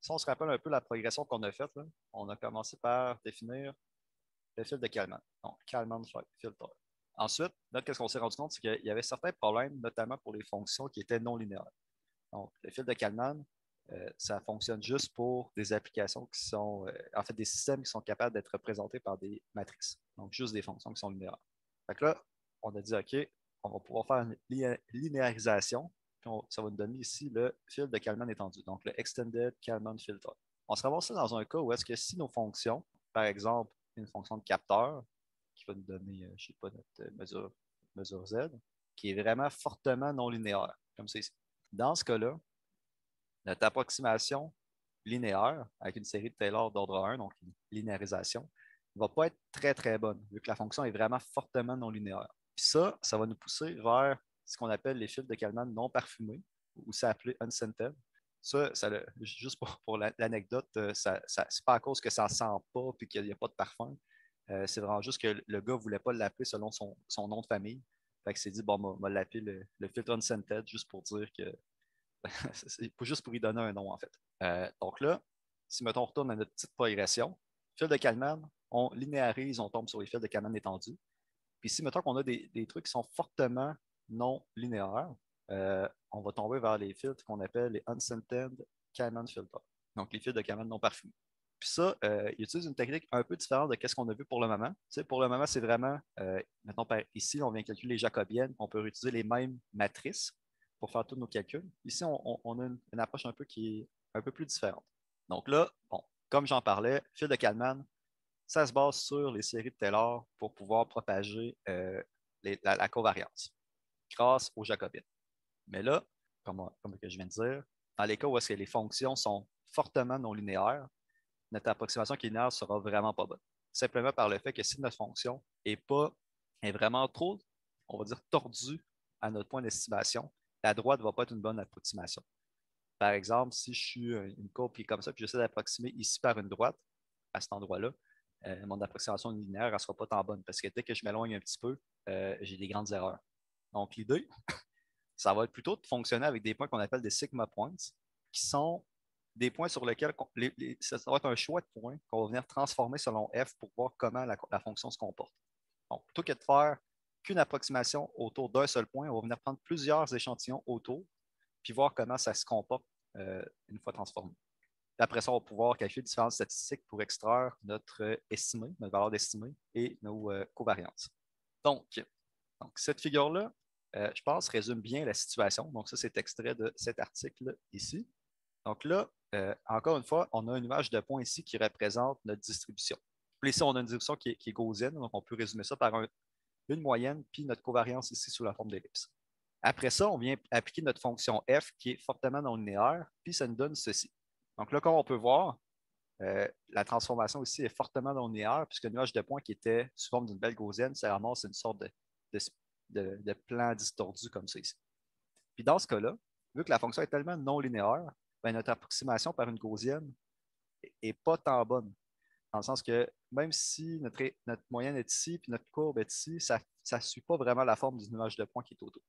si on se rappelle un peu la progression qu'on a faite, là, on a commencé par définir le filtre de Kalman. Donc, Kalman filter. Ensuite, là, qu'est-ce qu'on s'est rendu compte, c'est qu'il y avait certains problèmes, notamment pour les fonctions qui étaient non linéaires. Donc, le filtre de Kalman, ça fonctionne juste pour des applications qui sont, en fait, des systèmes qui sont capables d'être représentés par des matrices. Donc, juste des fonctions qui sont linéaires. Fait que là, on a dit, OK, on va pouvoir faire une linéarisation. Puis ça va nous donner ici le filtre de Kalman étendu, donc le Extended Kalman Filter. On se ramasse dans un cas où est-ce que si nos fonctions, par exemple, une fonction de capteur, qui va nous donner, je ne sais pas, notre mesure Z, qui est vraiment fortement non linéaire, comme c'est ici. Dans ce cas-là, notre approximation linéaire avec une série de Taylor d'ordre 1, donc une linéarisation, ne va pas être très, très bonne, vu que la fonction est vraiment fortement non linéaire. Puis ça va nous pousser vers ce qu'on appelle les filtres de Kalman non parfumés, ou ça appelé unscented. Ça juste pour l'anecdote, c'est pas à cause que ça ne sent pas et qu'il n'y a pas de parfum. C'est vraiment juste que le gars ne voulait pas l'appeler selon son nom de famille. Fait que s'est dit, bon, on va l'appeler le filtre unscented, juste pour dire que c'est juste pour y donner un nom, en fait. Donc là, si mettons, on retourne à notre petite progression, fil de Kalman, on linéarise, on tombe sur les fils de Kalman étendus. Puis si mettons qu'on a des trucs qui sont fortement non linéaires, on va tomber vers les filtres qu'on appelle les unscented Kalman filters. Donc les fils de Kalman non parfumés. Puis ça, il utilise une technique un peu différente de ce qu'on a vu pour le moment. Tu sais, pour le moment, c'est vraiment, mettons, ici, on vient calculer les jacobiennes, on peut utiliser les mêmes matrices pour faire tous nos calculs. Ici, on a une approche un peu qui est un peu plus différente. Donc là, bon, comme j'en parlais, fil de Kalman, ça se base sur les séries de Taylor pour pouvoir propager la covariance grâce aux jacobines. Mais là, comme je viens de dire, dans les cas où est-ce que les fonctions sont fortement non linéaires, notre approximation qui est linéaire ne sera vraiment pas bonne. Simplement par le fait que si notre fonction est vraiment trop, on va dire, tordue à notre point d'estimation, la droite ne va pas être une bonne approximation. Par exemple, si je suis une courbe qui est comme ça, puis j'essaie d'approximer ici par une droite, à cet endroit-là, mon approximation linéaire ne sera pas tant bonne parce que dès que je m'éloigne un petit peu, j'ai des grandes erreurs. Donc, l'idée, ça va être plutôt de fonctionner avec des points qu'on appelle des sigma points, qui sont des points sur lesquels ça va être un choix de points qu'on va venir transformer selon f pour voir comment la fonction se comporte. Donc, plutôt que de faire qu'une approximation autour d'un seul point, on va venir prendre plusieurs échantillons autour, puis voir comment ça se comporte une fois transformé. Puis après ça, on va pouvoir calculer différentes statistiques pour extraire notre estimé, notre valeur d'estimé et nos covariances. Donc, cette figure-là, je pense, résume bien la situation. Donc, ça, c'est extrait de cet article ici. Donc là, encore une fois, on a une image de point ici qui représente notre distribution. Puis ici, on a une distribution qui est gaussienne, donc on peut résumer ça par une moyenne, puis notre covariance ici sous la forme d'ellipse. Après ça, on vient appliquer notre fonction f qui est fortement non linéaire, puis ça nous donne ceci. Donc là, comme on peut voir, la transformation ici est fortement non linéaire, puisque le nuage de points qui était sous forme d'une belle gaussienne, ça ramasse une sorte de plan distordu comme ça ici. Puis dans ce cas-là, vu que la fonction est tellement non linéaire, ben notre approximation par une gaussienne n'est pas tant bonne. Dans le sens que même si notre moyenne est ici, puis notre courbe est ici, ça ne suit pas vraiment la forme du nuage de points qui est autour.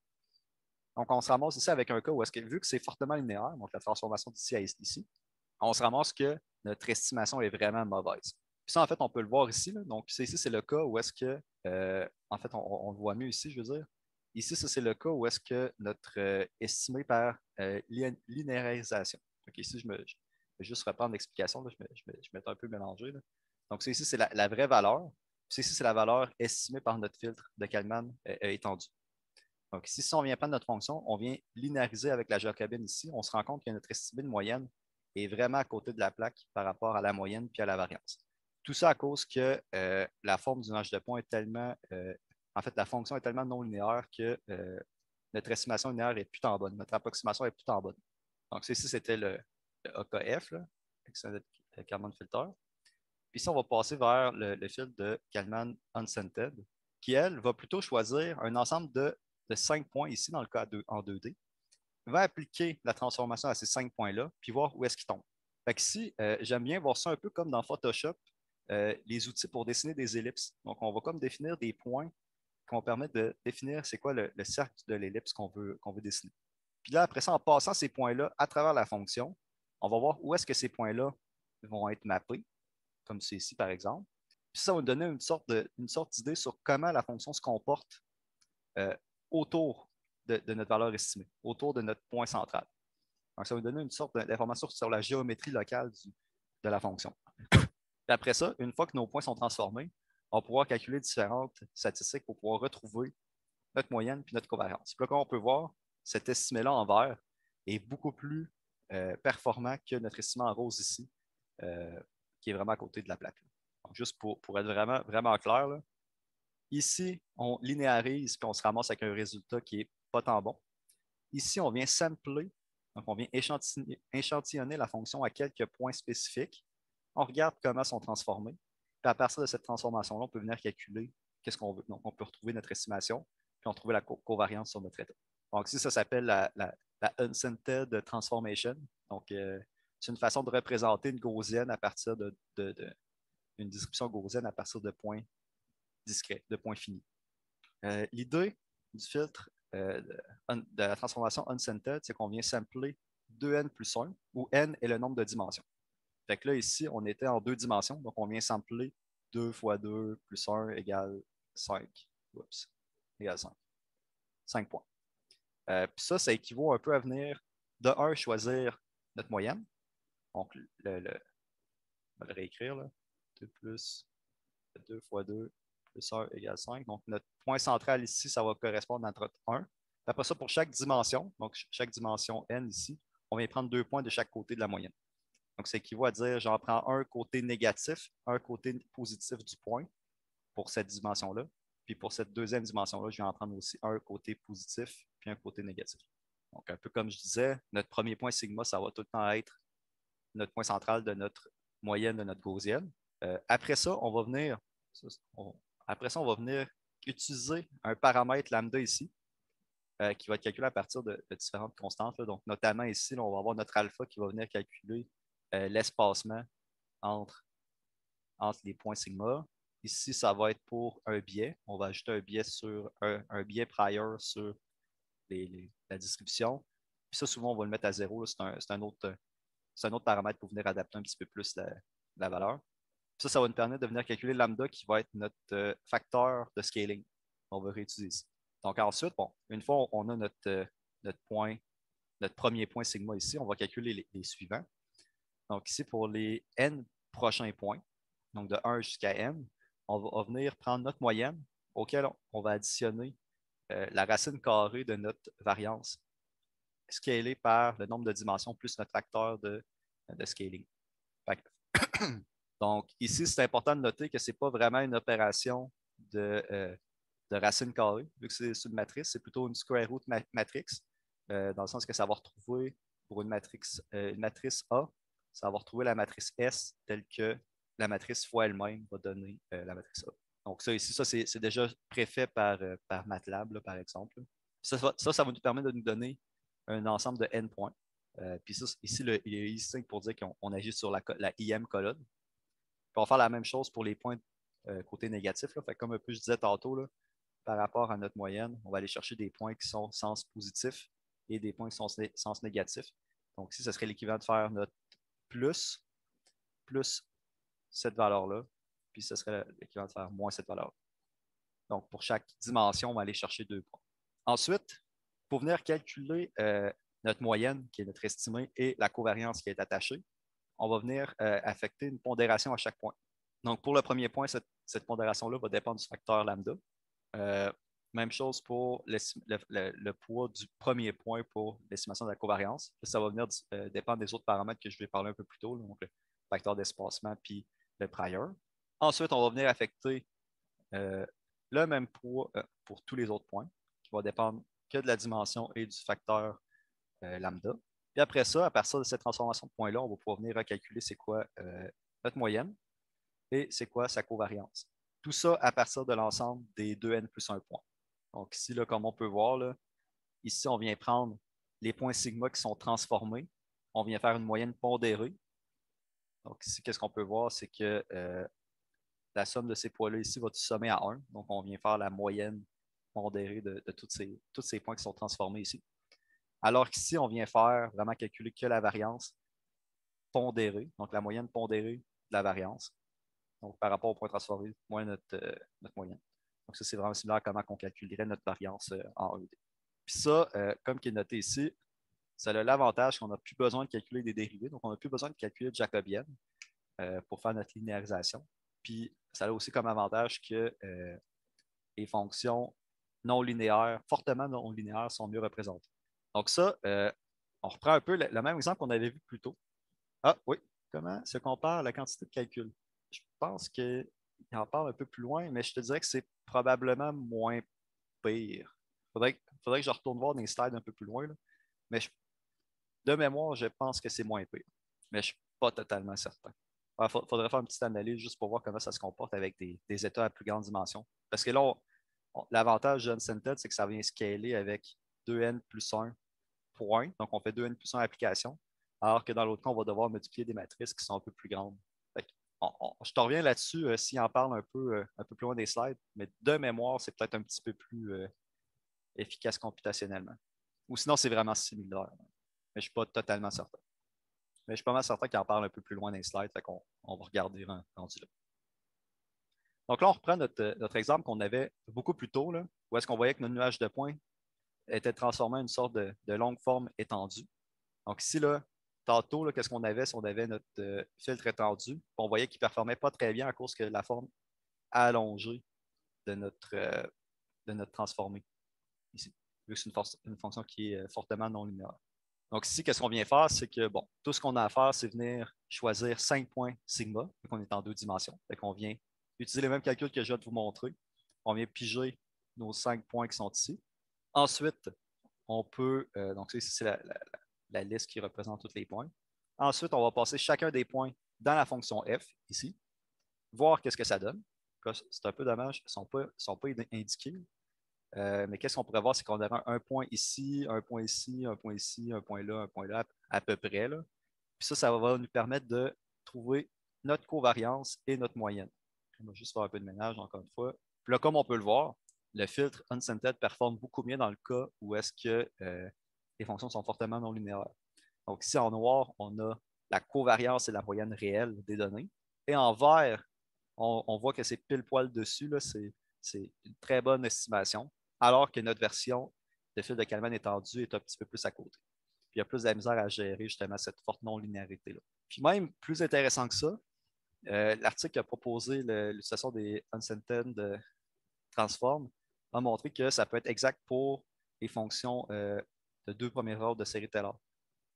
Donc, on se ramasse ici avec un cas où, vu que c'est fortement linéaire, donc la transformation d'ici à ici, on se ramasse que notre estimation est vraiment mauvaise. Puis ça, en fait, on peut le voir ici. Là. Donc, ici, c'est le cas où est-ce que, en fait, on le voit mieux ici, je veux dire. Ici, ça, c'est le cas où est-ce que notre estimé par linéarisation. Donc, ici, je vais juste reprendre l'explication. Je m'étais un peu mélangé. Là. Donc, ici, c'est la vraie valeur. Puis ici, c'est la valeur estimée par notre filtre de Kalman étendu. Donc, ici, si on vient prendre notre fonction, on vient linéariser avec la jacobine ici, on se rend compte que notre estimé de moyenne est vraiment à côté de la plaque par rapport à la moyenne puis à la variance. Tout ça à cause que la forme du nuage de points est tellement, en fait, la fonction est tellement non linéaire que notre estimation linéaire est plus en bonne, notre approximation est plus en bonne. Donc, ici, c'était le AKF, là, Extended Kalman Filter. Puis ici, on va passer vers le fil de Kalman Unscented, qui, elle, va plutôt choisir un ensemble de 5 points ici, dans le cas en 2D, va appliquer la transformation à ces 5 points-là, puis voir où est-ce qu'ils tombent. Fait que ici, j'aime bien voir ça un peu comme dans Photoshop, les outils pour dessiner des ellipses. Donc, on va comme définir des points qui vont permettre de définir c'est quoi le cercle de l'ellipse qu'on veut dessiner. Puis là, après ça, en passant ces points-là à travers la fonction, on va voir où est-ce que ces points-là vont être mappés, comme c'est ici, par exemple. Puis ça va nous donner une sorte d'idée sur comment la fonction se comporte autour de notre valeur estimée, autour de notre point central. Donc, ça va nous donner une sorte d'information sur la géométrie locale de la fonction. Puis après ça, une fois que nos points sont transformés, on va pouvoir calculer différentes statistiques pour pouvoir retrouver notre moyenne puis notre covariance. Puis là, comme on peut voir, cet estimé-là en vert est beaucoup plus performant que notre estimé en rose ici, qui est vraiment à côté de la plaque. Donc, juste pour être vraiment, vraiment clair, là, ici, on linéarise puis on se ramasse avec un résultat qui n'est pas tant bon. Ici, on vient sampler, donc on vient échantillonner la fonction à quelques points spécifiques. On regarde comment elles sont transformées. Puis à partir de cette transformation-là, on peut venir calculer qu'est-ce qu'on veut. Donc, on peut retrouver notre estimation, puis on trouve la covariance sur notre état. Donc, ici, ça s'appelle la unscented transformation. Donc, c'est une façon de représenter une gaussienne à partir une description gaussienne à partir de points discrets, de points finis. L'idée du filtre de la transformation unscented, c'est qu'on vient sampler 2n plus 1, où n est le nombre de dimensions. Fait que là, ici, on était en 2 dimensions, donc on vient sampler 2 fois 2 plus 1 égale 5. Oups, égale 5. 5 points. Puis ça équivaut un peu à venir de 1 choisir notre moyenne. Donc, on va le réécrire, là. 2 plus 2 fois 2 plus 1 égale 5. Donc, notre point central ici, ça va correspondre à notre 1. Après ça, pour chaque dimension, donc chaque dimension n ici, on vient prendre 2 points de chaque côté de la moyenne. Donc, ça équivaut à dire, j'en prends un côté négatif, un côté positif du point pour cette dimension-là. Puis pour cette deuxième dimension-là, je vais en prendre aussi un côté positif puis un côté négatif. Donc, un peu comme je disais, notre premier point sigma, ça va tout le temps être notre point central de notre moyenne de notre gaussienne. Après ça, on va venir utiliser un paramètre lambda ici, qui va être calculé à partir de différentes constantes. Là. Donc, notamment ici, là, on va avoir notre alpha qui va venir calculer l'espacement entre les points sigma. Ici, ça va être pour un biais. On va ajouter un biais sur un biais prior sur la description. Puis ça, souvent, on va le mettre à 0. C'est un autre paramètre pour venir adapter un petit peu plus la valeur. Puis ça va nous permettre de venir calculer lambda qui va être notre facteur de scaling qu'on va réutiliser ici. Donc ensuite, bon, une fois on a notre premier point sigma ici, on va calculer les suivants. Donc ici, pour les n prochains points, donc de 1 jusqu'à n, on va venir prendre notre moyenne auquel on va additionner la racine carrée de notre variance scalée par le nombre de dimensions plus notre facteur de scaling. Donc, ici, c'est important de noter que ce n'est pas vraiment une opération de racine carrée, vu que c'est une matrice, c'est plutôt une square root matrix, dans le sens que ça va retrouver pour une matrice A, ça va retrouver la matrice S telle que la matrice fois elle-même va donner la matrice A. Donc, ça ici, c'est déjà préfait par MATLAB, là, par exemple. Ça va nous permettre de nous donner un ensemble de n points. Puis ça, ici, il y a ici pour dire qu'on agit sur la IM colonne. Puis on va faire la même chose pour les points côté négatif. Là. Fait comme un peu je disais tantôt, là, par rapport à notre moyenne, on va aller chercher des points qui sont sens positif et des points qui sont sens négatif. Donc ici, ce serait l'équivalent de faire notre plus cette valeur-là, puis ce serait l'équivalent de faire moins cette valeur-là. Donc pour chaque dimension, on va aller chercher 2 points. Ensuite, pour venir calculer notre moyenne, qui est notre estimée, et la covariance qui est attachée, on va venir affecter une pondération à chaque point. Donc, pour le premier point, cette pondération-là va dépendre du facteur lambda. Même chose pour le poids du premier point pour l'estimation de la covariance. Ça va venir dépendre des autres paramètres que je vais parler un peu plus tôt, là, donc le facteur d'espacement puis le prior. Ensuite, on va venir affecter le même poids pour tous les autres points, qui va dépendre que de la dimension et du facteur lambda. Puis après ça, à partir de cette transformation de points-là, on va pouvoir venir recalculer c'est quoi notre moyenne et c'est quoi sa covariance. Tout ça à partir de l'ensemble des 2n plus 1 point. Donc ici, là, comme on peut voir, là, ici, on vient prendre les points sigma qui sont transformés. On vient faire une moyenne pondérée. Donc ici, qu'est-ce qu'on peut voir, c'est que la somme de ces points-là ici va tout sommer à 1. Donc on vient faire la moyenne pondérée de tous ces points qui sont transformés ici. Alors qu'ici, on vient faire vraiment calculer que la variance pondérée, donc la moyenne pondérée de la variance. Donc, par rapport au point transformé moins notre moyenne. Donc, ça, c'est vraiment similaire à comment on calculerait notre variance en ED. Puis ça, comme qui est noté ici, ça a l'avantage qu'on n'a plus besoin de calculer des dérivés. Donc, on n'a plus besoin de calculer de jacobienne pour faire notre linéarisation. Puis, ça a aussi comme avantage que les fonctions non linéaires, fortement non linéaires, sont mieux représentées. Donc, ça, on reprend un peu le même exemple qu'on avait vu plus tôt. Ah oui, comment se compare la quantité de calcul? Je pense qu'il en parle un peu plus loin, mais je te dirais que c'est probablement moins pire. Faudrait que je retourne voir des slides un peu plus loin, là. Mais de mémoire, je pense que c'est moins pire. Mais je ne suis pas totalement certain. Il faudrait faire une petite analyse juste pour voir comment ça se comporte avec des états à plus grande dimension. Parce que là, l'avantage de Uncented, c'est que ça vient scaler avec 2n plus 1 point. Donc, on fait 2n plus 1 application. Alors que dans l'autre cas, on va devoir multiplier des matrices qui sont un peu plus grandes. Je te reviens là-dessus s'il en parle un peu plus loin des slides, mais de mémoire, c'est peut-être un petit peu plus efficace computationnellement. Ou sinon, c'est vraiment similaire. Mais je ne suis pas totalement certain. Mais je suis pas mal certain qu'il en parle un peu plus loin dans les slides, fait qu'on va regarder rendu là. Donc là, on reprend notre exemple qu'on avait beaucoup plus tôt, là, où est-ce qu'on voyait que notre nuage de points était transformé en une sorte de longue forme étendue. Donc ici, là, tantôt, qu'est-ce qu'on avait? On avait notre filtre étendu. On voyait qu'il ne performait pas très bien à cause que la forme allongée de notre transformé ici, vu que c'est une fonction qui est fortement non linéaire. Donc ici, qu'est-ce qu'on vient faire? C'est que, bon, tout ce qu'on a à faire, c'est venir choisir 5 points sigma, vu qu'on est en 2 dimensions. Fait qu'on vient utiliser les mêmes calculs que je viens de vous montrer. On vient piger nos 5 points qui sont ici. Ensuite, on peut, donc ici, c'est la liste qui représente tous les points. Ensuite, on va passer chacun des points dans la fonction f, ici, voir qu'est-ce que ça donne. C'est un peu dommage, ils ne sont pas indiqués. Mais qu'est-ce qu'on pourrait voir, c'est qu'on aurait un point ici, un point ici, un point ici, un point là, à peu près, là. Puis ça va nous permettre de trouver notre covariance et notre moyenne. On va juste faire un peu de ménage encore une fois. Puis là, comme on peut le voir, le filtre Uncented performe beaucoup mieux dans le cas où est-ce que les fonctions sont fortement non linéaires. Donc ici, en noir, on a la covariance et la moyenne réelle des données. Et en vert, on voit que c'est pile poil dessus. C'est une très bonne estimation, alors que notre version de fil de Kalman étendu est un petit peu plus à côté. Puis il y a plus de la misère à gérer justement cette forte non-linéarité-là. Puis même plus intéressant que ça, l'article a proposé l'utilisation des Uncented transform a montré que ça peut être exact pour les fonctions de 2 premiers ordres de série Taylor.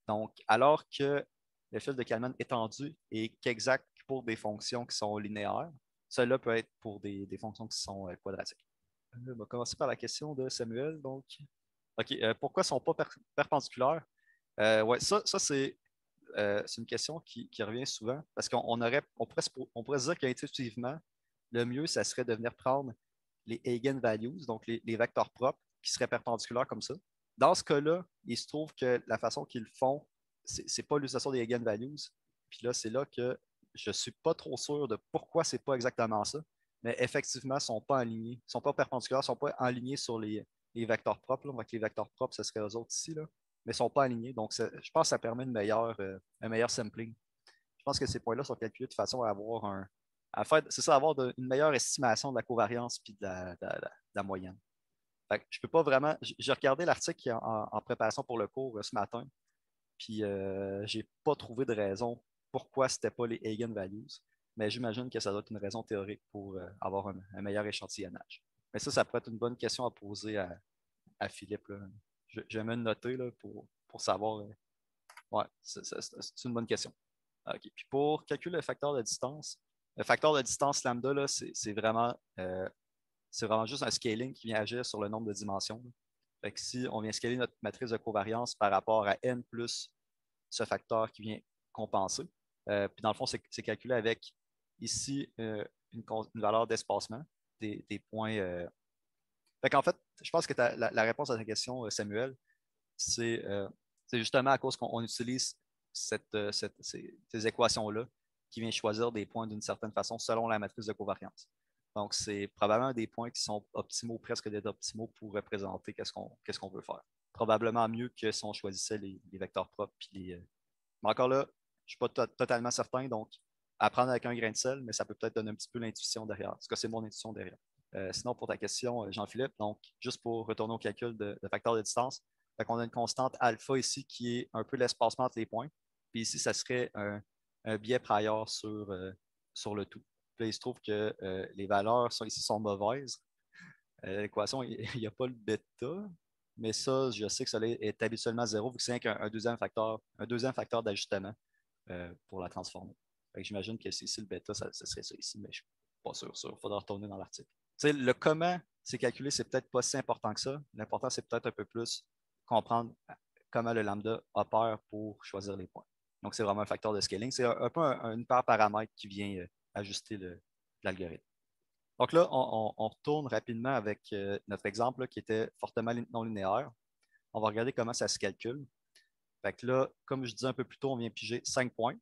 Donc, alors que le fil de Kalman étendu est qu'exact pour des fonctions qui sont linéaires, cela peut être pour des fonctions qui sont quadratiques. On va commencer par la question de Samuel. Donc, OK, pourquoi ne sont pas perpendiculaires? Ouais, ça c'est une question qui revient souvent parce on pourrait se dire qu'intuitivement, le mieux, ça serait de venir prendre les eigenvalues, donc les vecteurs propres, qui seraient perpendiculaires comme ça. Dans ce cas-là, il se trouve que la façon qu'ils font, ce n'est pas l'utilisation des eigenvalues. Puis là, c'est là que je ne suis pas trop sûr de pourquoi ce n'est pas exactement ça. Mais effectivement, ils ne sont pas alignés, ils ne sont pas perpendiculaires, ils ne sont pas alignés sur les vecteurs propres. Là. Donc, les vecteurs propres, ce serait eux autres ici, là, mais ils ne sont pas alignés. Donc, je pense que ça permet un meilleur sampling. Je pense que ces points-là sont calculés de façon à avoir c'est ça, avoir une meilleure estimation de la covariance puis de la moyenne. Fait que je peux pas vraiment. J'ai regardé l'article en préparation pour le cours ce matin, puis j'ai pas trouvé de raison pourquoi c'était pas les eigenvalues, mais j'imagine que ça doit être une raison théorique pour avoir un meilleur échantillonnage. Mais ça pourrait être une bonne question à poser à Philippe, là. Je vais me le noter là, pour savoir. Ouais, c'est une bonne question. OK. Puis pour calculer le facteur de distance lambda, là, c'est vraiment juste un scaling qui vient agir sur le nombre de dimensions. Fait que si on vient scaler notre matrice de covariance par rapport à n plus ce facteur qui vient compenser, puis dans le fond, c'est calculé avec ici une valeur d'espacement des points. Fait qu'en fait, je pense que la réponse à ta question, Samuel, c'est justement à cause qu'on utilise ces équations-là qui viennent choisir des points d'une certaine façon selon la matrice de covariance. Donc, c'est probablement des points qui sont optimaux, presque d'être optimaux pour représenter qu'est-ce qu'on veut faire. Probablement mieux que si on choisissait les vecteurs propres. Mais encore là, Je ne suis pas totalement certain, donc à prendre avec un grain de sel, mais ça peut peut-être donner un petit peu l'intuition derrière. En tout cas, c'est mon intuition derrière. Sinon, pour ta question, Jean-Philippe, donc juste pour retourner au calcul de facteur de distance, on a une constante alpha ici qui est un peu l'espacement entre les points. Puis ici, ça serait un biais prior sur le tout. Puis là, il se trouve que les valeurs ici sont mauvaises. L'équation, il n'y a pas le bêta, mais ça, je sais que ça est habituellement zéro, vu que c'est un deuxième facteur d'ajustement pour la transformer. J'imagine que c'est ici le bêta, ça serait ça ici, mais je ne suis pas sûr. Il faudra retourner dans l'article. Le comment c'est calculé, c'est peut-être pas si important que ça. L'important, c'est peut-être un peu plus comprendre comment le lambda opère pour choisir les points. Donc, c'est vraiment un facteur de scaling. C'est un peu une paire paramètre qui vient ajuster l'algorithme. Donc là, on retourne rapidement avec notre exemple là, qui était fortement non linéaire. On va regarder comment ça se calcule. Fait que là, comme je disais un peu plus tôt, on vient piger 5 points.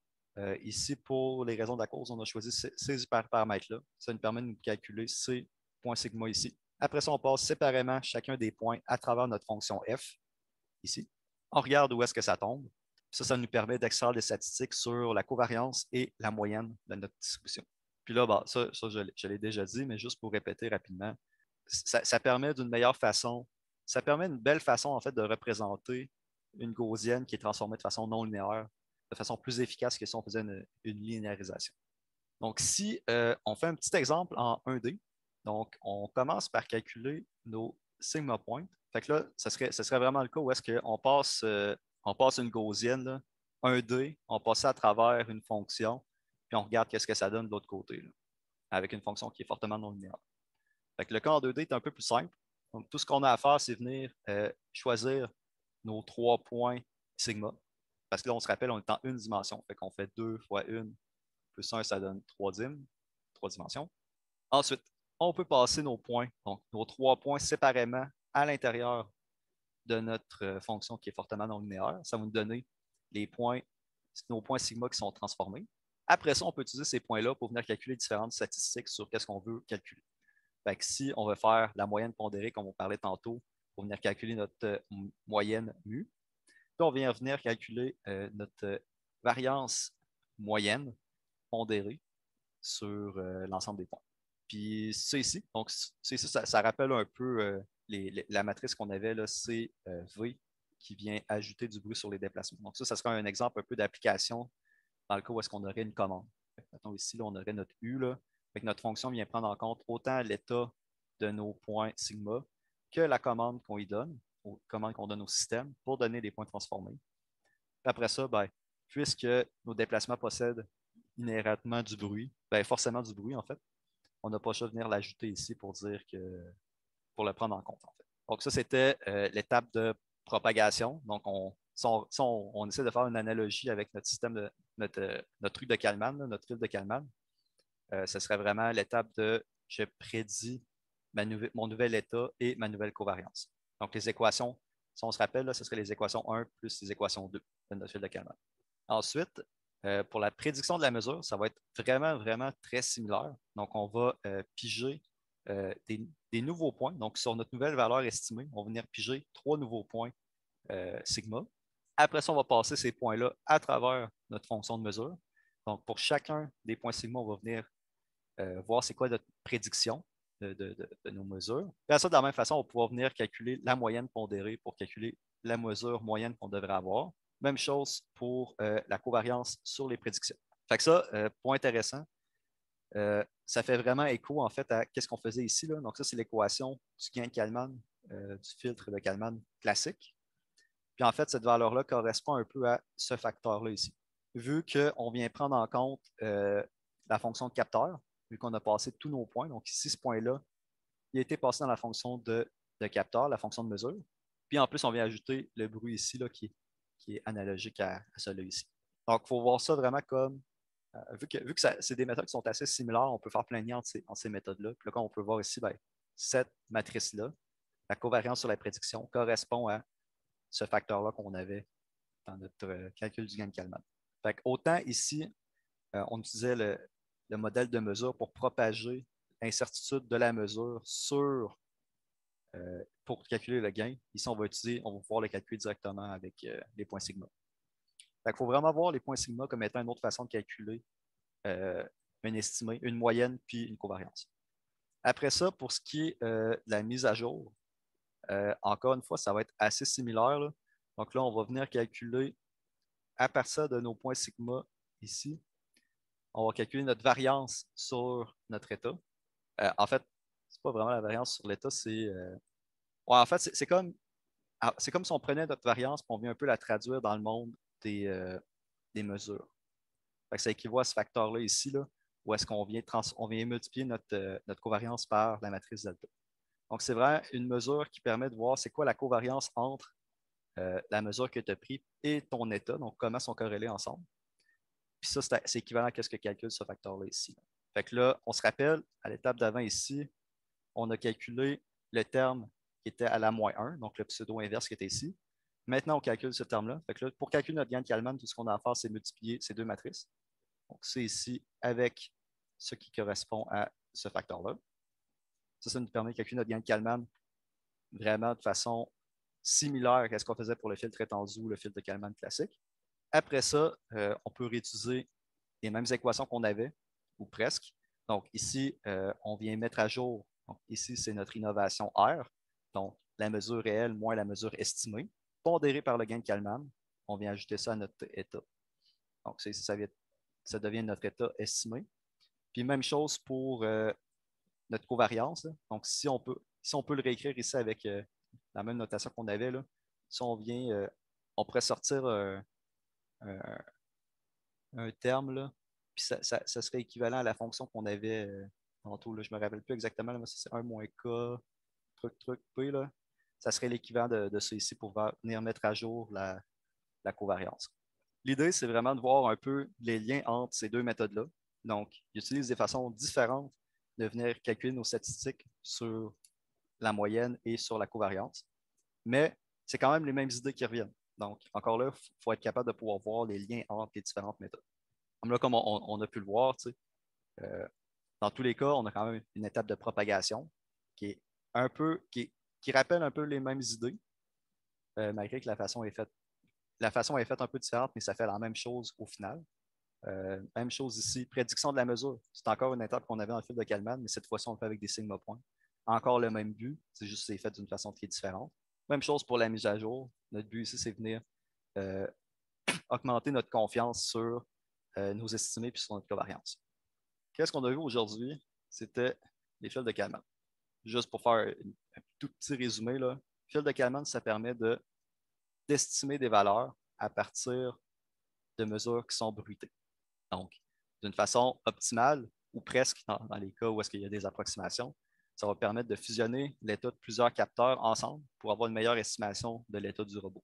Ici, pour les raisons de la cause, on a choisi ces paramètres-là. Ça nous permet de nous calculer ces points sigma ici. Après ça, on passe séparément chacun des points à travers notre fonction f, ici. On regarde où est-ce que ça tombe. Ça nous permet d'extraire des statistiques sur la covariance et la moyenne de notre distribution. Puis là, bah, ça je l'ai déjà dit, mais juste pour répéter rapidement, ça permet d'une meilleure façon, ça permet une belle façon, en fait, de représenter une gaussienne qui est transformée de façon non linéaire, de façon plus efficace que si on faisait une linéarisation. Donc, si on fait un petit exemple en 1D, donc on commence par calculer nos sigma points. Fait que là, ce serait vraiment le cas où est-ce qu'on passe une gaussienne, là, 1D, on passe à travers une fonction, puis on regarde qu'est-ce que ça donne de l'autre côté, là, avec une fonction qui est fortement non linéaire. Fait que le cas en 2D est un peu plus simple. Donc, tout ce qu'on a à faire, c'est venir choisir nos 3 points sigma. Parce que là, on se rappelle, on est en une dimension. Fait qu'on fait 2 fois 1 plus 1, ça donne 3 dimensions. Ensuite, on peut passer nos points, donc nos 3 points séparément à l'intérieur de notre fonction qui est fortement non linéaire. Ça va nous donner nos points sigma qui sont transformés. Après ça, on peut utiliser ces points-là pour venir calculer différentes statistiques sur qu'est-ce qu'on veut calculer. Fait que si on veut faire la moyenne pondérée, comme on parlait tantôt, pour venir calculer notre moyenne mu, puis on vient venir calculer notre variance moyenne pondérée sur l'ensemble des points. Puis c'est ici, donc c'est ici, ça rappelle un peu la matrice qu'on avait, là, c'est V qui vient ajouter du bruit sur les déplacements. Donc ça sera un exemple un peu d'application dans le cas où est-ce qu'on aurait une commande. Mettons ici, là, on aurait notre U, là. Fait que notre fonction vient prendre en compte autant l'état de nos points sigma que la commande qu'on y donne, ou commande qu'on donne au système pour donner des points transformés. Puis après ça, ben, puisque nos déplacements possèdent inhéremment du bruit, ben, forcément du bruit en fait, on n'a pas juste venir l'ajouter ici pour dire pour le prendre en compte en fait. Donc ça, c'était l'étape de propagation. Donc on essaie de faire une analogie avec notre système notre truc de Kalman, là, notre fil de Kalman. Ce serait vraiment l'étape de je prédis mon nouvel état et ma nouvelle covariance. Donc, les équations, si on se rappelle, là, ce serait les équations 1 plus les équations 2 de notre fil de Kalman. Ensuite, pour la prédiction de la mesure, ça va être vraiment, vraiment très similaire. Donc, on va piger des nouveaux points. Donc, sur notre nouvelle valeur estimée, on va venir piger 3 nouveaux points sigma. Après ça, on va passer ces points-là à travers notre fonction de mesure. Donc, pour chacun des points sigma, on va venir voir c'est quoi notre prédiction de nos mesures. Puis à ça, de la même façon, on va pouvoir venir calculer la moyenne pondérée pour calculer la mesure moyenne qu'on devrait avoir. Même chose pour la covariance sur les prédictions. Fait que ça, point intéressant, ça fait vraiment écho en fait à ce qu'on faisait ici. Là. Donc ça, c'est l'équation du gain de Kalman, du filtre de Kalman classique. Puis en fait, cette valeur-là correspond un peu à ce facteur-là ici. Vu qu'on vient prendre en compte la fonction de capteur, vu qu'on a passé tous nos points, donc ici, ce point-là, il a été passé dans la fonction de capteur, la fonction de mesure. Puis en plus, on vient ajouter le bruit ici, là, qui est analogique à celui-là ici. Donc, il faut voir ça vraiment comme, vu que c'est des méthodes qui sont assez similaires, on peut faire plein de liens entre ces méthodes-là. Puis là, quand on peut voir ici, ben, cette matrice-là, la covariance sur la prédiction, correspond à ce facteur-là qu'on avait dans notre calcul du gain de Kalman. Fait que autant ici, on utilisait le modèle de mesure pour propager l'incertitude de la mesure pour calculer le gain. Ici, on va pouvoir le calculer directement avec les points sigma. Il faut vraiment voir les points sigma comme étant une autre façon de calculer un estimé, une moyenne, puis une covariance. Après ça, pour ce qui est de la mise à jour, encore une fois, ça va être assez similaire, là. Donc là, on va venir calculer à partir de nos points sigma ici, on va calculer notre variance sur notre état. En fait, c'est pas vraiment la variance sur l'état, c'est. Ouais, en fait, c'est comme si on prenait notre variance et on vient un peu la traduire dans le monde des mesures. Fait que ça équivaut à ce facteur-là ici, là, où est-ce qu'on vient multiplier notre covariance par la matrice delta. Donc, c'est vraiment une mesure qui permet de voir c'est quoi la covariance entre la mesure que tu as prise et ton état, donc comment sont corrélés ensemble. Puis ça, c'est équivalent à ce que calcule ce facteur-là ici. Fait que là, on se rappelle, à l'étape d'avant ici, on a calculé le terme qui était à la moins 1, donc le pseudo-inverse qui était ici. Maintenant, on calcule ce terme-là. Fait que là, pour calculer notre gain de Kalman, tout ce qu'on a à faire, c'est multiplier ces deux matrices. Donc, c'est ici avec ce qui correspond à ce facteur-là. Ça nous permet de calculer notre gain de Kalman vraiment de façon similaire à ce qu'on faisait pour le filtre étendu ou le filtre de Kalman classique. Après ça, on peut réutiliser les mêmes équations qu'on avait, ou presque. Donc ici, on vient mettre à jour. Donc, ici, c'est notre innovation R, donc la mesure réelle moins la mesure estimée, pondérée par le gain de Kalman. On vient ajouter ça à notre état. Donc, ça devient notre état estimé. Puis même chose pour notre covariance. Là. Donc, si on peut le réécrire ici avec la même notation qu'on avait, là, si on pourrait sortir un terme, là, puis ça serait équivalent à la fonction qu'on avait tantôt. Là, je ne me rappelle plus exactement, là, mais c'est 1 moins k, truc, p. Là. Ça serait l'équivalent de ça ici pour venir mettre à jour la covariance. L'idée, c'est vraiment de voir un peu les liens entre ces deux méthodes-là. Donc, ils utilisent des façons différentes de venir calculer nos statistiques sur la moyenne et sur la covariance. Mais c'est quand même les mêmes idées qui reviennent. Donc, encore là, il faut être capable de pouvoir voir les liens entre les différentes méthodes. Comme on a pu le voir, dans tous les cas, on a quand même une étape de propagation qui est qui rappelle un peu les mêmes idées, malgré que la façon est faite. La façon est faite un peu différente, mais ça fait la même chose au final. Même chose ici, prédiction de la mesure. C'est encore une étape qu'on avait dans le fil de Kalman, mais cette fois-ci, on le fait avec des sigma points. Encore le même but, c'est juste que c'est fait d'une façon qui est différente. Même chose pour la mise à jour. Notre but ici, c'est venir euh, augmenter notre confiance sur nos estimés puis sur notre covariance. Qu'est-ce qu'on a vu aujourd'hui? C'était les fils de Kalman. Juste pour faire un tout petit résumé, là, fil de Kalman, ça permet d'estimer des valeurs à partir de mesures qui sont bruitées. Donc, d'une façon optimale, ou presque dans les cas où est-ce qu'il y a des approximations, ça va permettre de fusionner l'état de plusieurs capteurs ensemble pour avoir une meilleure estimation de l'état du robot.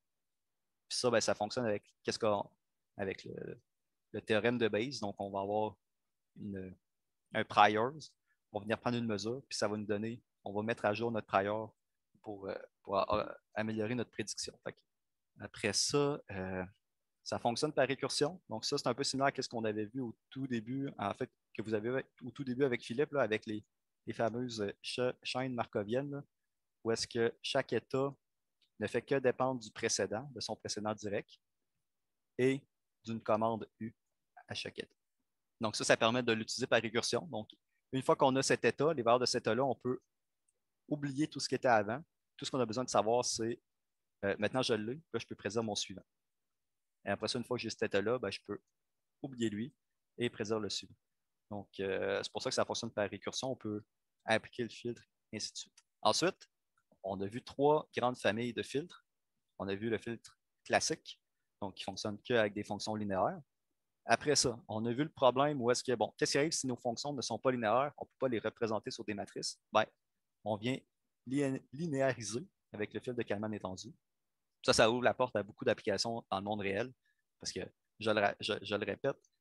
Puis ça, ça fonctionne avec le théorème de Bayes. Donc, on va avoir un priors, on va venir prendre une mesure, puis ça va nous donner, on va mettre à jour notre prior pour améliorer notre prédiction. Après ça, ça fonctionne par récursion. Donc, ça, c'est un peu similaire à ce qu'on avait vu au tout début, en fait, que vous avez au tout début avec Philippe, là, avec les fameuses chaînes markoviennes, là, où est-ce que chaque état ne fait que dépendre du précédent, de son précédent direct, et d'une commande U à chaque état. Donc, ça permet de l'utiliser par récursion. Donc, une fois qu'on a cet état, les valeurs de cet état-là, on peut oublier tout ce qui était avant. Tout ce qu'on a besoin de savoir, c'est maintenant je l'ai, là, je peux prédire mon suivant. Et après ça, une fois que j'ai cet état-là, je peux oublier lui et prédire le suivant. Donc, c'est pour ça que ça fonctionne par récursion. On peut appliquer le filtre, et ainsi de suite. Ensuite, on a vu 3 grandes familles de filtres. On a vu le filtre classique, donc qui fonctionne qu'avec des fonctions linéaires. Après ça, on a vu le problème où est-ce que, qu'est-ce qui arrive si nos fonctions ne sont pas linéaires, on ne peut pas les représenter sur des matrices? On vient linéariser avec le filtre de Kalman étendu. Ça ouvre la porte à beaucoup d'applications dans le monde réel, parce que, je le répète,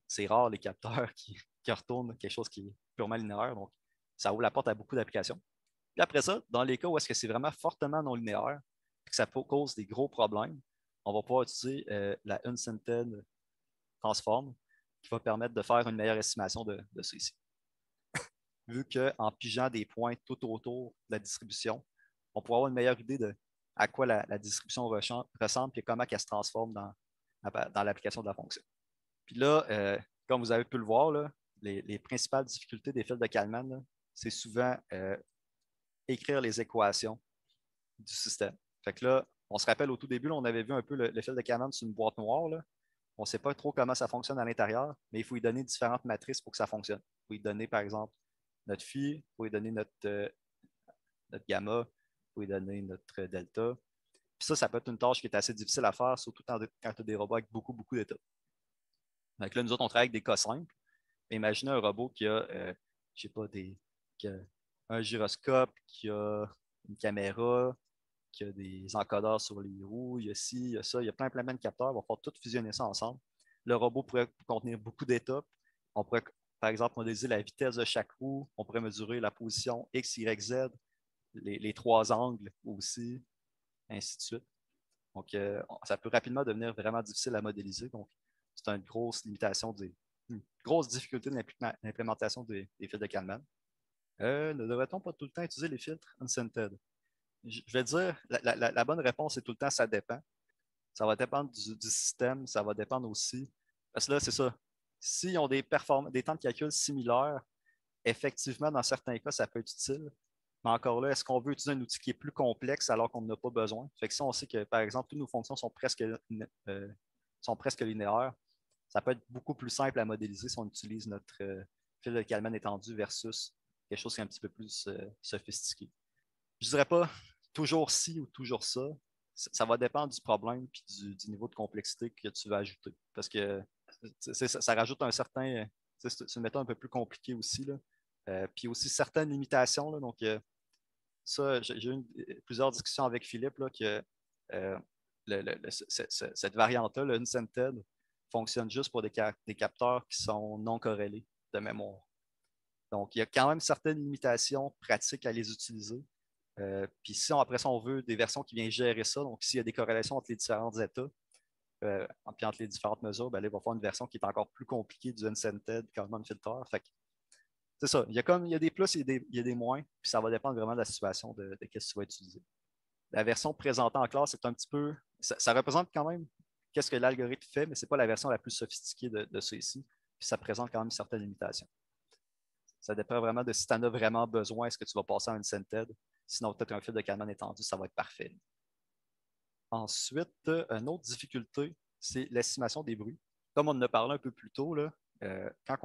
c'est rare les capteurs qui retournent quelque chose qui est purement linéaire, donc ça ouvre la porte à beaucoup d'applications. Puis après ça, dans les cas où est-ce que c'est vraiment fortement non linéaire, que ça cause des gros problèmes, on va pouvoir utiliser la Unscented Transform qui va permettre de faire une meilleure estimation de ceci. Vu qu'en pigeant des points tout autour de la distribution, on pourra avoir une meilleure idée de à quoi la distribution ressemble et comment elle se transforme dans l'application de la fonction. Puis là, comme vous avez pu le voir, là, les principales difficultés des fils de Kalman, c'est souvent écrire les équations du système. Fait que là, on se rappelle au tout début, là, on avait vu un peu le fil de Kalman sur une boîte noire. Là. On ne sait pas trop comment ça fonctionne à l'intérieur, mais il faut lui donner différentes matrices pour que ça fonctionne. Il faut lui donner, par exemple, notre phi, il faut lui donner notre gamma, il faut lui donner notre delta. Puis ça peut être une tâche qui est assez difficile à faire, surtout quand tu as des robots avec beaucoup, beaucoup d'états. Donc là, nous autres, on travaille avec des cas simples. Imaginez un robot qui a, je sais pas, qui a un gyroscope, qui a une caméra, qui a des encodeurs sur les roues, il y a ci, il y a ça, il y a plein de capteurs. On va pouvoir tout fusionner ça ensemble. Le robot pourrait contenir beaucoup d'étapes. On pourrait, par exemple, modéliser la vitesse de chaque roue. On pourrait mesurer la position X, Y, Z, les trois angles aussi, ainsi de suite. Donc, ça peut rapidement devenir vraiment difficile à modéliser. Donc, c'est une grosse limitation, une grosse difficulté de l'implémentation des fils de Kalman. Ne devrait-on pas tout le temps utiliser les filtres unscented? Je vais dire, la bonne réponse est tout le temps, ça dépend. Ça va dépendre du système, ça va dépendre aussi. Parce que là, c'est ça. S'ils ont des temps de calcul similaires, effectivement, dans certains cas, ça peut être utile. Mais encore là, est-ce qu'on veut utiliser un outil qui est plus complexe alors qu'on n'en a pas besoin? Fait que si on sait que, par exemple, toutes nos fonctions sont presque linéaires, ça peut être beaucoup plus simple à modéliser si on utilise notre fil de Kalman étendu versus quelque chose qui est un petit peu plus sophistiqué. Je ne dirais pas toujours ci ou toujours ça. Ça va dépendre du problème et du niveau de complexité que tu vas ajouter. Parce que ça rajoute un certain. C'est une méthode un peu plus compliquée aussi. Là. Puis aussi certaines limitations. Là, donc, ça, j'ai eu plusieurs discussions avec Philippe là, que cette variante-là, le Unscented, fonctionne juste pour des capteurs qui sont non corrélés de mémoire. Donc, il y a quand même certaines limitations pratiques à les utiliser. Puis si après ça, on veut des versions qui viennent gérer ça, donc s'il y a des corrélations entre les différents états, puis entre les différentes mesures, ben là, il va faire une version qui est encore plus compliquée du Unscented Kalman Filter. Fait que, c'est ça. Il y a des plus et il y a des moins, puis ça va dépendre vraiment de la situation de ce que tu vas utiliser. La version présentée en classe, c'est un petit peu. Ça représente quand même qu'est-ce que l'algorithme fait, mais ce n'est pas la version la plus sophistiquée de ceux-ci. Puis ça présente quand même certaines limitations. Ça dépend vraiment de si tu en as vraiment besoin, est-ce que tu vas passer à un Unscented. Sinon, peut-être un fil de Kalman étendu, ça va être parfait. Ensuite, une autre difficulté, c'est l'estimation des bruits. Comme on en a parlé un peu plus tôt, là, quand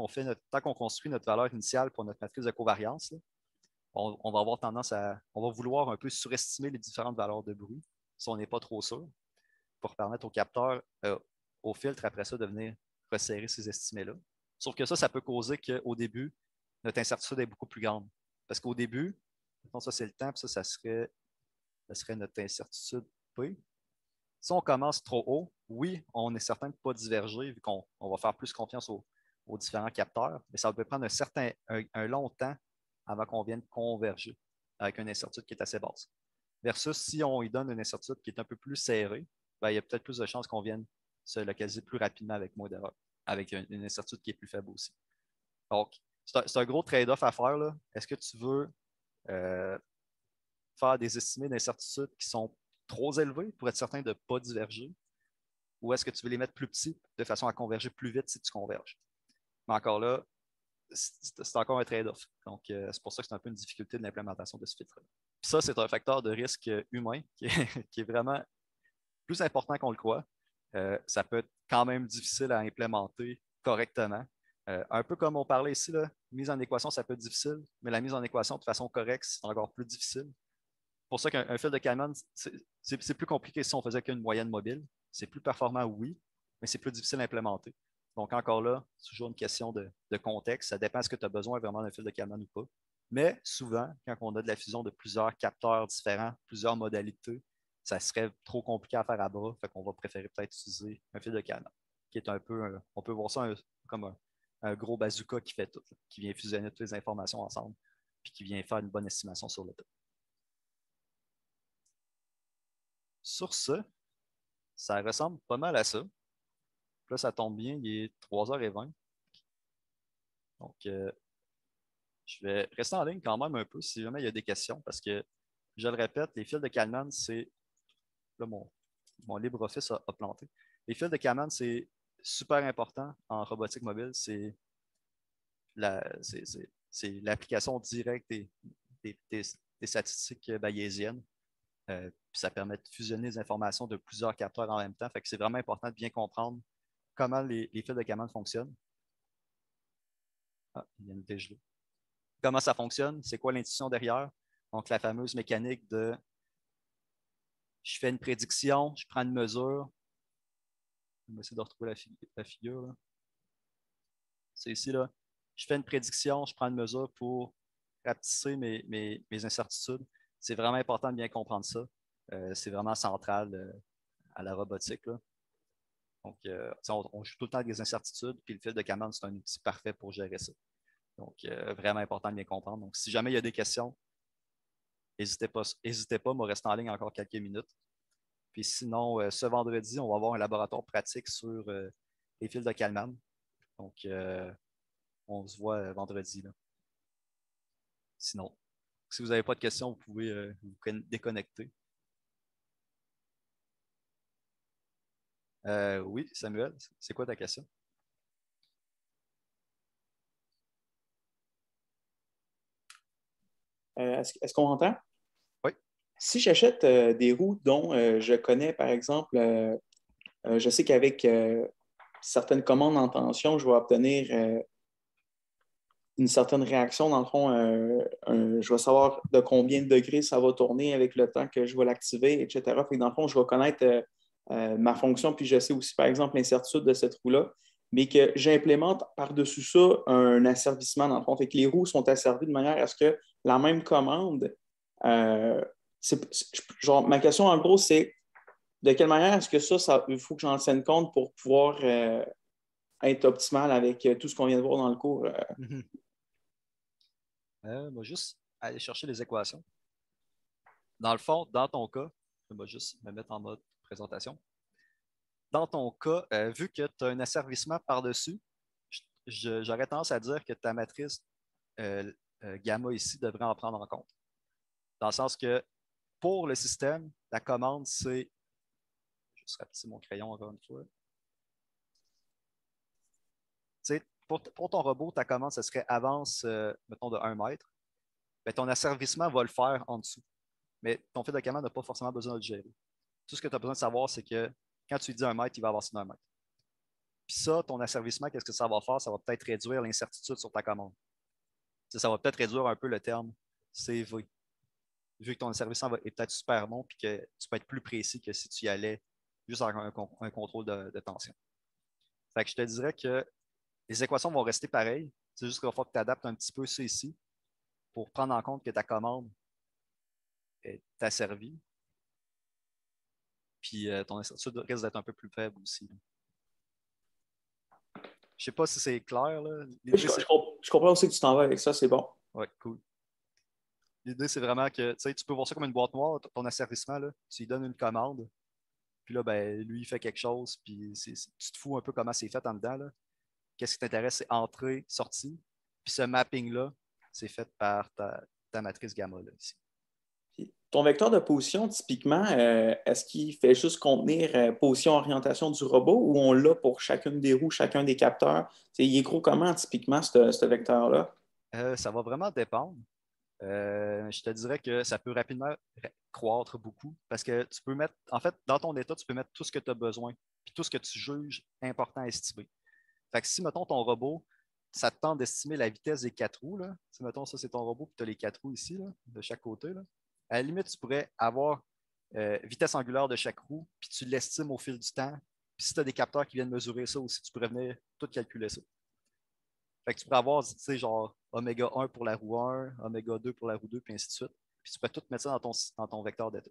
on construit notre valeur initiale pour notre matrice de covariance, là, on va avoir tendance on va vouloir un peu surestimer les différentes valeurs de bruit si on n'est pas trop sûr, pour permettre au capteur, au filtre, après ça, de venir resserrer ces estimés-là. Sauf que ça peut causer qu'au début, notre incertitude est beaucoup plus grande. Parce qu'au début, ça c'est le temps, puis ça serait notre incertitude P. Si on commence trop haut, oui, on est certain de ne pas diverger vu qu'on va faire plus confiance aux différents capteurs, mais ça peut prendre un long temps avant qu'on vienne converger avec une incertitude qui est assez basse. Versus si on lui donne une incertitude qui est un peu plus serrée, ben, il y a peut-être plus de chances qu'on vienne se localiser plus rapidement avec moins d'erreurs, avec une incertitude qui est plus faible aussi. Donc, c'est un gros trade-off à faire. Est-ce que tu veux faire des estimés d'incertitude qui sont trop élevés pour être certain de ne pas diverger? Ou est-ce que tu veux les mettre plus petits de façon à converger plus vite si tu converges? Mais encore là, c'est encore un trade-off. Donc, c'est pour ça que c'est un peu une difficulté de l'implémentation de ce filtre. Puis ça, c'est un facteur de risque humain qui est vraiment plus important qu'on le croit. Ça peut être quand même difficile à implémenter correctement. Un peu comme on parlait ici, là, mise en équation, ça peut être difficile, mais la mise en équation de façon correcte, c'est encore plus difficile. C'est pour ça qu'un fil de Kalman, c'est plus compliqué si on faisait qu'une moyenne mobile. C'est plus performant, oui, mais c'est plus difficile à implémenter. Donc, encore là, c'est toujours une question de contexte. Ça dépend de ce que tu as besoin vraiment d'un fil de Kalman ou pas. Mais souvent, quand on a de la fusion de plusieurs capteurs différents, plusieurs modalités, ça serait trop compliqué à faire à bras. Fait qu'on va préférer peut-être utiliser un fil de Kalman, qui est un peu, on peut voir ça comme un gros bazooka qui fait tout, qui vient fusionner toutes les informations ensemble, puis qui vient faire une bonne estimation sur le temps. Sur ce, ça ressemble pas mal à ça. Là, ça tombe bien, il est 3h20. Donc, je vais rester en ligne quand même un peu si jamais il y a des questions, parce que, je le répète, les fils de Kalman, c'est... Là, mon LibreOffice a planté. Les fils de Kalman, c'est super important en robotique mobile. C'est l'application directe des statistiques bayésiennes. Puis ça permet de fusionner les informations de plusieurs capteurs en même temps. Fait que c'est vraiment important de bien comprendre comment les fils de Kalman fonctionnent. Ah, il vient de dégeler. Comment ça fonctionne? C'est quoi l'intuition derrière? Donc, la fameuse mécanique de je fais une prédiction, je prends une mesure. Je vais essayer de retrouver la figure. Là. C'est ici, là. Je fais une prédiction, je prends une mesure pour rapetisser mes incertitudes. C'est vraiment important de bien comprendre ça. C'est vraiment central à la robotique. Là. Donc, on joue tout le temps avec des incertitudes, puis le fil de Kalman, c'est un outil parfait pour gérer ça. Donc, vraiment important de bien comprendre. Donc, si jamais il y a des questions, n'hésitez pas, moi, rester en ligne encore quelques minutes. Puis sinon, ce vendredi, on va avoir un laboratoire pratique sur les fils de Kalman. Donc, on se voit vendredi. Là. Sinon, si vous n'avez pas de questions, vous pouvez vous déconnecter. Oui, Samuel, c'est quoi ta question? Est-ce qu'on entend? Oui. Si j'achète des roues dont je connais, par exemple, je sais qu'avec certaines commandes en tension, je vais obtenir une certaine réaction. Dans le fond, je vais savoir de combien de degrés ça va tourner avec le temps que je vais l'activer, etc. Fait que dans le fond, je vais connaître ma fonction, puis je sais aussi, par exemple, l'incertitude de cette roue-là, mais que j'implémente par-dessus ça un asservissement, dans le fond. Fait que les roues sont asservies de manière à ce que la même commande, euh, genre, ma question, en gros, c'est de quelle manière est-ce que il faut que j'en tienne compte pour pouvoir être optimal avec tout ce qu'on vient de voir dans le cours? On va juste aller chercher les équations. Dans le fond, dans ton cas, je vais juste me mettre en mode présentation. Dans ton cas, vu que tu as un asservissement par-dessus, j'aurais tendance à dire que ta matrice euh, gamma ici devrait en prendre en compte. Dans le sens que pour le système, la commande, c'est. Je vais juste rapetisser mon crayon encore une fois. Pour ton robot, ta commande, ce serait avance, mettons, de 1 mètre. Ben, ton asservissement va le faire en dessous. Mais ton fil de commande n'a pas forcément besoin de le gérer. Tout ce que tu as besoin de savoir, c'est que quand tu lui dis 1 mètre, il va avancer d'1 mètre. Puis ça, ton asservissement, qu'est-ce que ça va faire? Ça va peut-être réduire l'incertitude sur ta commande. Ça va peut-être réduire un peu le terme CV. Vu que ton asservissement est peut-être super bon, puis que tu peux être plus précis que si tu y allais juste avec un contrôle de tension. Fait que je te dirais que les équations vont rester pareilles. C'est juste qu'il va falloir que tu adaptes un petit peu ça ici pour prendre en compte que ta commande est asservie. Puis ton incertitude risque d'être un peu plus faible aussi. Je ne sais pas si c'est clair. Oui, je comprends aussi que tu t'en vas avec ça, c'est bon. Ouais, cool. L'idée, c'est vraiment que tu peux voir ça comme une boîte noire, ton asservissement. Là. Tu lui donnes une commande, puis là, ben, lui, il fait quelque chose, puis tu te fous un peu comment c'est fait en dedans. Là. Qu'est-ce qui t'intéresse, c'est entrée, sortie. Puis ce mapping-là, c'est fait par ta matrice gamma là, ici. Puis, ton vecteur de position, typiquement, est-ce qu'il fait juste contenir position, orientation du robot ou on l'a pour chacune des roues, chacun des capteurs? Il est gros comment, typiquement, ce vecteur-là? Ça va vraiment dépendre. Je te dirais que ça peut rapidement croître beaucoup parce que tu peux mettre, en fait, dans ton état, tu peux mettre tout ce que tu as besoin puis tout ce que tu juges important à estimer. Fait que si, mettons, ton robot, ça te tente d'estimer la vitesse des 4 roues, là, si, mettons, ça, c'est ton robot, puis tu as les 4 roues ici, là, de chaque côté, là, à la limite, tu pourrais avoir vitesse angulaire de chaque roue, puis tu l'estimes au fil du temps. Puis si tu as des capteurs qui viennent mesurer ça aussi, tu pourrais venir tout calculer ça. Fait que tu pourrais avoir, tu sais, genre oméga 1 pour la roue 1, oméga 2 pour la roue 2, puis ainsi de suite. Puis tu peux tout mettre ça dans ton vecteur d'état.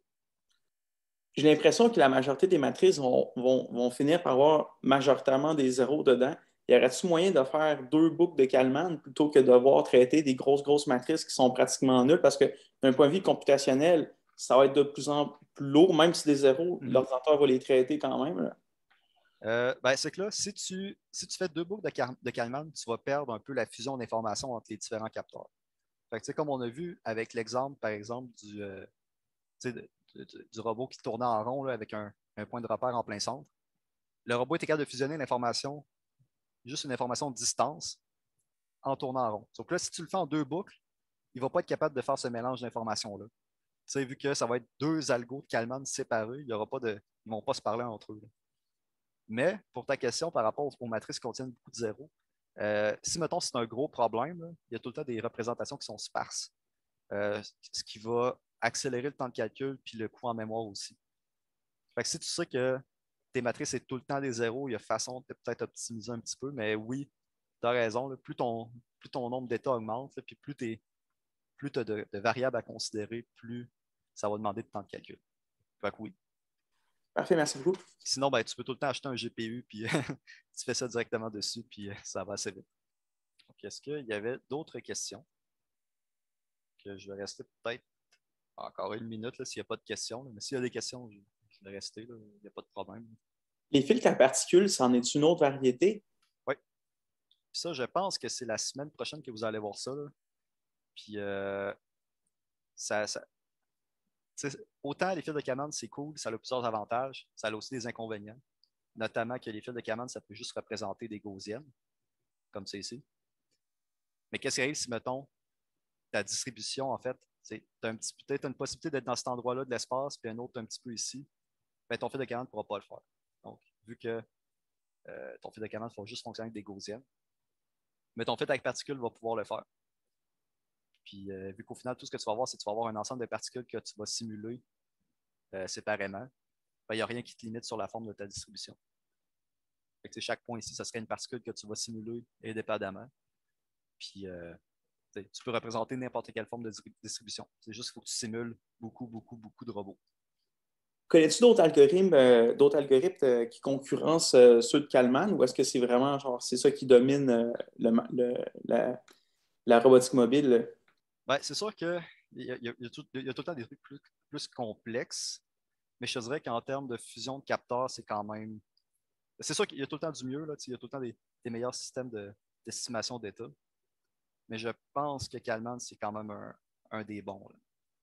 J'ai l'impression que la majorité des matrices vont finir par avoir majoritairement des zéros dedans. Y aurait-il moyen de faire deux boucles de Kalman plutôt que de devoir traiter des grosses matrices qui sont pratiquement nulles? Parce que d'un point de vue computationnel, ça va être de plus en plus lourd, même si des zéros, Mhm. l'ordinateur va les traiter quand même, là. Ben, c'est que là, si tu fais 2 boucles de Kalman, tu vas perdre un peu la fusion d'informations entre les différents capteurs. Fait que, comme on a vu avec l'exemple, par exemple, du robot qui tournait en rond là, avec un point de repère en plein centre, le robot est capable de fusionner l'information, juste une information de distance, en tournant en rond. Donc là, si tu le fais en 2 boucles, il ne va pas être capable de faire ce mélange d'informations-là. Tu sais, vu que ça va être 2 algos de Kalman séparés, ils ne vont pas se parler entre eux. Là. Mais pour ta question par rapport aux matrices qui contiennent beaucoup de zéros, si, mettons, c'est un gros problème, là, il y a tout le temps des représentations qui sont sparses, ce qui va accélérer le temps de calcul puis le coût en mémoire aussi. Fait que si tu sais que tes matrices c'est tout le temps des zéros, il y a façon de peut-être optimiser un petit peu, mais oui, tu as raison, là, plus ton nombre d'états augmente, là, puis plus tu as de variables à considérer, plus ça va demander de temps de calcul. Fait que oui. Parfait, merci beaucoup. Sinon, ben, tu peux tout le temps acheter un GPU, puis tu fais ça directement dessus, puis ça va assez vite. Donc, est-ce qu'il y avait d'autres questions? Que je vais rester peut-être encore 1 minute s'il n'y a pas de questions. Là. Mais s'il y a des questions, je vais rester. Il n'y a pas de problème. Les filtres à particules, c'en est une autre variété? Oui. Puis ça, je pense que c'est la semaine prochaine que vous allez voir ça. Là. Puis ça, autant les fils de Kalman, c'est cool, ça a plusieurs avantages, ça a aussi des inconvénients. Notamment que les fils de Kalman, ça peut juste représenter des gaussiennes, comme c'est ici. Mais qu'est-ce qui arrive si, mettons, ta distribution, en fait, tu as peut-être une possibilité d'être dans cet endroit-là de l'espace, puis un autre un petit peu ici, ben, ton fil de Kalman ne pourra pas le faire. Donc, vu que ton fil de Kalman va juste fonctionner avec des gaussiennes, mais ton fil avec particules va pouvoir le faire. Puis, vu qu'au final, tout ce que tu vas avoir, c'est que tu vas avoir un ensemble de particules que tu vas simuler séparément, ben, il n'y a rien qui te limite sur la forme de ta distribution. Fait que, chaque point ici, ça serait une particule que tu vas simuler indépendamment. Puis, tu peux représenter n'importe quelle forme de distribution. C'est juste qu'il faut que tu simules beaucoup, beaucoup, beaucoup de robots. Connais-tu d'autres algorithmes qui concurrencent ceux de Kalman ou est-ce que c'est vraiment genre c'est ça qui domine la robotique mobile? Ben, c'est sûr qu'il y a tout le temps des trucs plus complexes, mais je te dirais qu'en termes de fusion de capteurs, c'est quand même. C'est sûr qu'il y a tout le temps du mieux, là, il y a tout le temps des meilleurs systèmes d'estimation d'état, mais je pense que Kalman, c'est quand même un des bons. Là.